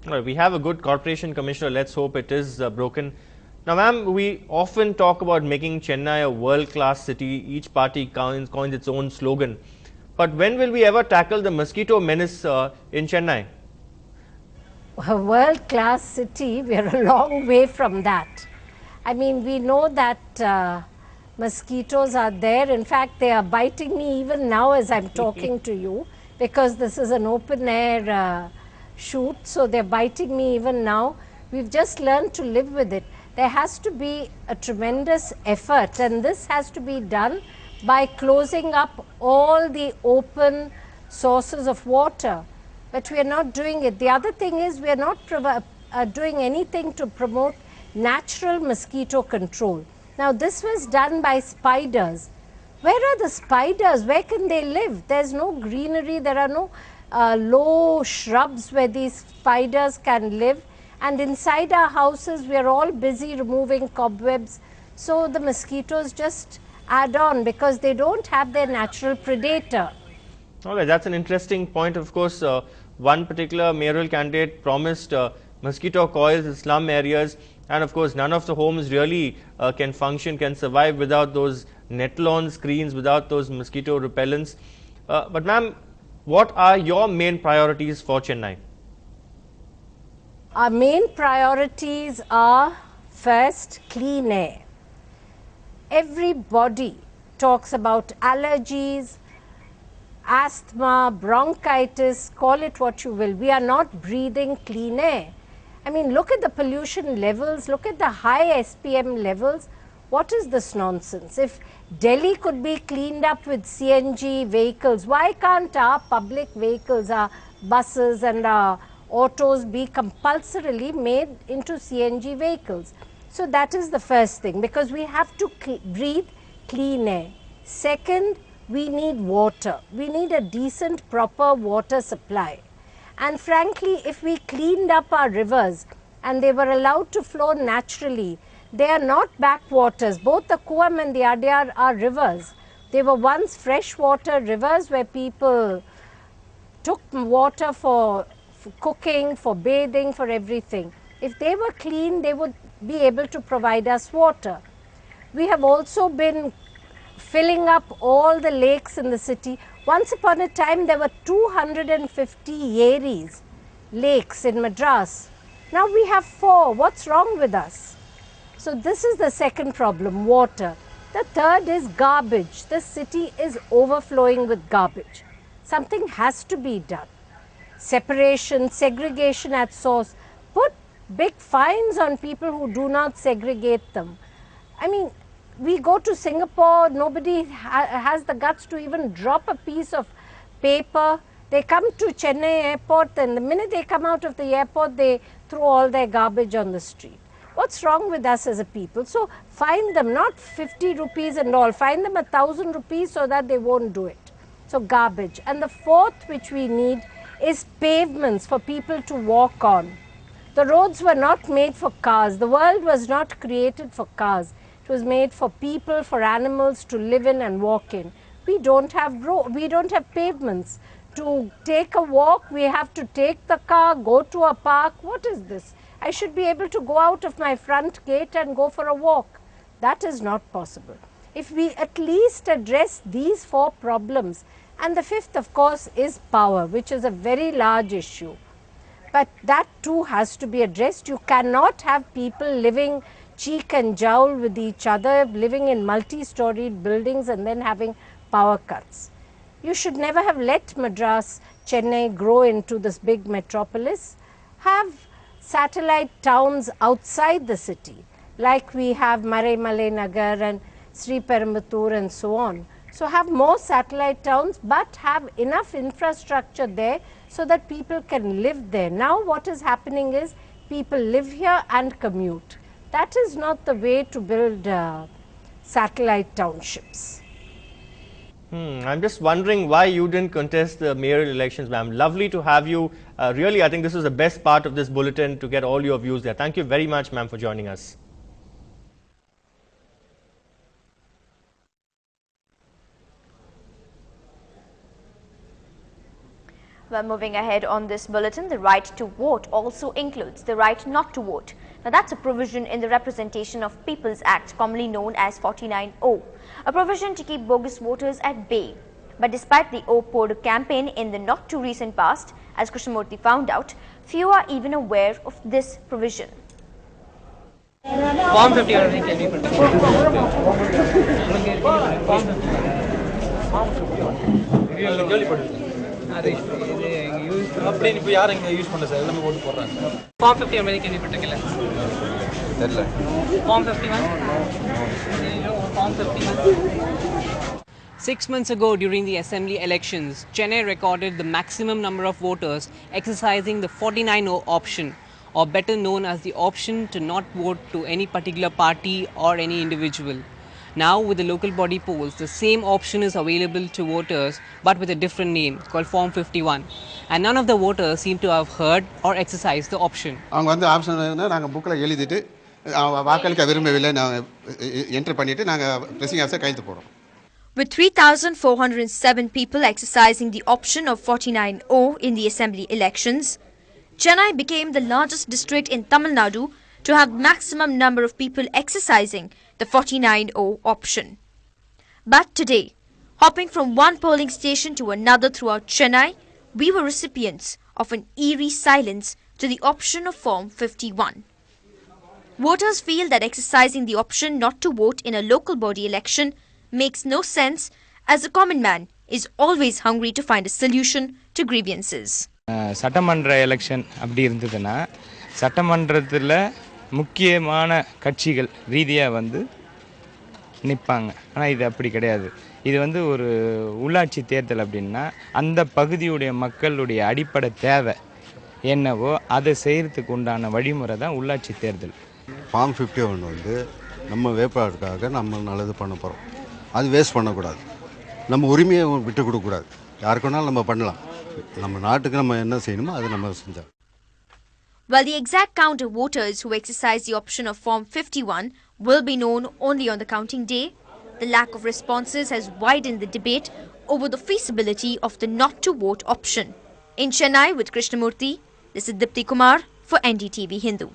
Well, we have a good corporation commissioner. Let's hope it is broken. Now, ma'am, we often talk about making Chennai a world-class city. Each party coins its own slogan. But when will we ever tackle the mosquito menace in Chennai? A world-class city, we are a long way from that. I mean, we know that mosquitoes are there. In fact, they are biting me even now as I'm talking to you, because this is an open-air shoot, so they're biting me even now. We've just learned to live with it. There has to be a tremendous effort, and this has to be done by closing up all the open sources of water. But we are not doing it. The other thing is, we are not doing anything to promote natural mosquito control. Now, this was done by spiders. Where are the spiders? Where can they live? There's no greenery. There are no low shrubs where these spiders can live. And inside our houses, we are all busy removing cobwebs. So the mosquitoes just add on because they don't have their natural predator. Okay, that's an interesting point. Of course, one particular mayoral candidate promised mosquito coils in slum areas, and of course, none of the homes really can survive without those net-lawn screens, without those mosquito repellents. But ma'am, what are your main priorities for Chennai? Our main priorities are, first, clean air. Everybody talks about allergies, asthma, bronchitis, call it what you will. We are not breathing clean air. I mean, look at the pollution levels, look at the high SPM levels. What is this nonsense? If Delhi could be cleaned up with CNG vehicles, why can't our public vehicles, our buses and our autos be compulsorily made into CNG vehicles? So that is the first thing, because we have to breathe clean air. Second, we need water. We need a decent, proper water supply. And frankly, if we cleaned up our rivers and they were allowed to flow naturally, they are not backwaters. Both the Kuam and the Adyar are rivers. They were once freshwater rivers where people took water for cooking, for bathing, for everything. If they were clean, they would be able to provide us water. We have also been filling up all the lakes in the city. Once upon a time, there were 250 Yeris, lakes in Madras. Now we have 4. What's wrong with us? So this is the second problem, water. The third is garbage. The city is overflowing with garbage. Something has to be done. Separation, segregation at source. Put big fines on people who do not segregate them. I mean, we go to Singapore, nobody has the guts to even drop a piece of paper. They come to Chennai airport, and the minute they come out of the airport, they throw all their garbage on the street. What's wrong with us as a people? So fine them, not 50 rupees and all, fine them 1,000 rupees so that they won't do it. So garbage. And the fourth which we need is pavements for people to walk on. The roads were not made for cars. The world was not created for cars. It was made for people, for animals to live in and walk in. We don't have pavements. To take a walk, we have to take the car, go to a park. What is this? I should be able to go out of my front gate and go for a walk. That is not possible. If we at least address these 4 problems, and the fifth, of course, is power, which is a very large issue. But that too has to be addressed. You cannot have people living cheek and jowl with each other, living in multi-storied buildings and then having power cuts. You should never have let Madras, Chennai grow into this big metropolis. Have satellite towns outside the city, like we have Maraimale Nagar and Sri Perambatoor and so on. So have more satellite towns, but have enough infrastructure there so that people can live there. Now what is happening is people live here and commute. That is not the way to build satellite townships. I'm just wondering why you didn't contest the mayoral elections, ma'am. Lovely to have you. Really, I think this was the best part of this bulletin, to get all your views there. Thank you very much, ma'am, for joining us. Well, moving ahead on this bulletin, the right to vote also includes the right not to vote. Now, that's a provision in the Representation of People's Act, commonly known as 49O, a provision to keep bogus voters at bay. But despite the O-Pod campaign in the not too recent past, as Krishnamurthy found out, few are even aware of this provision. Form 50 Form 50 Form 51 Form 51 6 months ago, during the assembly elections, Chennai recorded the maximum number of voters exercising the 49O option, or better known as the option to not vote to any particular party or any individual. Now, with the local body polls, the same option is available to voters, but with a different name, called Form 51. And none of the voters seem to have heard or exercised the option. With 3,407 people exercising the option of 49O in the assembly elections, Chennai became the largest district in Tamil Nadu to have maximum number of people exercising the 49O option. But today, hopping from one polling station to another throughout Chennai, we were recipients of an eerie silence to the option of Form 51. Voters feel that exercising the option not to vote in a local body election makes no sense, as the common man is always hungry to find a solution to grievances. சட்டமன்ற election அப்படி இருந்ததுன்னா சட்டமன்றத்தில் முக்கியமான கட்சிகள் ரீதியாக வந்து நிற்பாங்க. ஆனால் இது அப்படி கிடையாது. இது வந்து ஒரு உள்ளாட்சி தேர்தல் அப்படின்னா அந்த பகுதியுடைய மக்களுடைய அடிப்படை தேவை என்னவோ அதை செய்கிறதுக்கு உண்டான வழிமுறை தான் உள்ளாட்சி தேர்தல். ஃபார்ம் 51 வந்து நம்ம வேட்பாளருக்காக நம்ம நல்லது பண்ண போகிறோம். அது வேஸ்ட் பண்ணக்கூடாது. நம்ம உரிமையை விட்டு கொடுக்கக்கூடாது. யாருக்குனாலும் நம்ம பண்ணலாம். நம்ம நாட்டுக்கு நம்ம என்ன செய்யணுமோ அதை நம்ம செஞ்சோம். Well, the exact count of voters who exercise the option of Form 51 will be known only on the counting day. The lack of responses has widened the debate over the feasibility of the not to vote option. In Chennai with Krishnamurthy, this is Dipti Kumar for NDTV Hindu.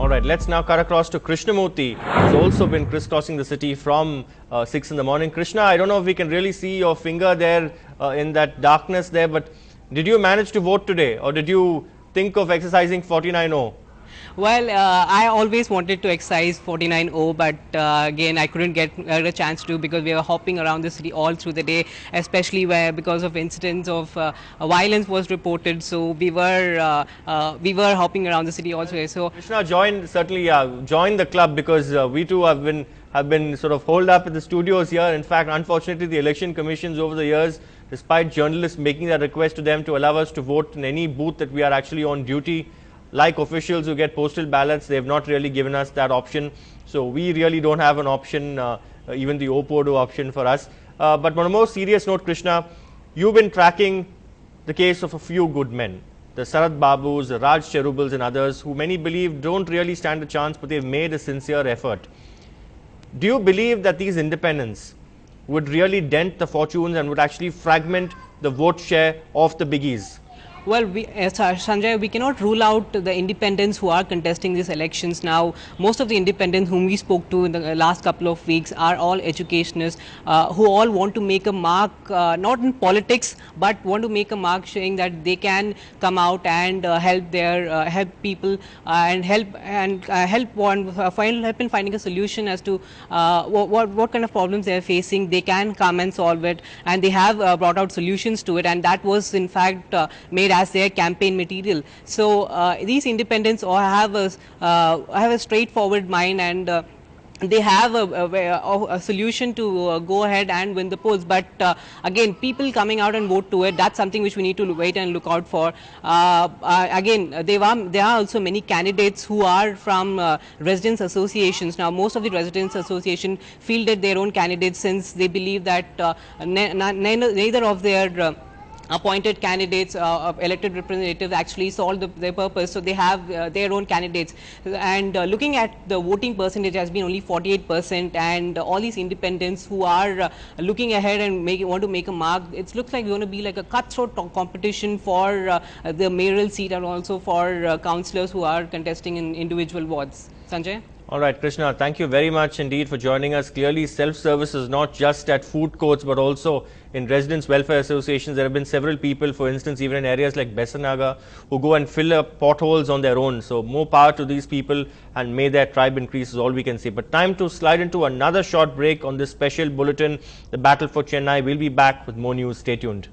Alright, let's now cut across to Krishnamurthy, who's also been crisscrossing the city from 6 in the morning. Krishna, I don't know if we can really see your finger there in that darkness there, but did you manage to vote today, or did you think of exercising 49O? Well, I always wanted to exercise 49O, but again, I couldn't get a chance to, because we were hopping around the city all through the day, especially where because of incidents of violence was reported. So we were hopping around the city also. So Krishna, join the club, because we too have been sort of holed up at the studios here. In fact, unfortunately, the election commissions over the years, despite journalists making that request to them to allow us to vote in any booth that we are actually on duty, like officials who get postal ballots, they have not really given us that option. So we really don't have an option, even the O-Pod option for us. But on a more serious note, Krishna, you've been tracking the case of a few good men, the Sarat Babus, the Raj Cherubals and others, who many believe don't really stand a chance, but they've made a sincere effort. Do you believe that these independents would really dent the fortunes and would actually fragment the vote share of the biggies? Well, Sanjay, we cannot rule out the independents who are contesting these elections now. Most of the independents whom we spoke to in the last couple of weeks are all educationists who all want to make a mark, not in politics, but want to make a mark showing that they can come out and help people and help in finding a solution as to what kind of problems they are facing. They can come and solve it, and they have brought out solutions to it, and that was in fact made as their campaign material. So these independents all have a straightforward mind, and they have a solution to go ahead and win the polls. But again, people coming out and vote to it, that's something which we need to wait and look out for. Again, there are also many candidates who are from residents associations. Now, most of the residents association fielded their own candidates, since they believe that neither of their appointed candidates, elected representatives actually solve their purpose. So they have their own candidates, and looking at the voting percentage has been only 48%, and all these independents who are looking ahead and want to make a mark, it looks like going to be like a cutthroat competition for the mayoral seat and also for councillors who are contesting in individual wards. Sanjay? All right, Krishna, thank you very much indeed for joining us. Clearly, self-service is not just at food courts, but also in residents' welfare associations. There have been several people, for instance, even in areas like Besanaga, who go and fill up potholes on their own. So, more power to these people, and may their tribe increase is all we can say. But time to slide into another short break on this special bulletin, The Battle for Chennai. We'll be back with more news. Stay tuned.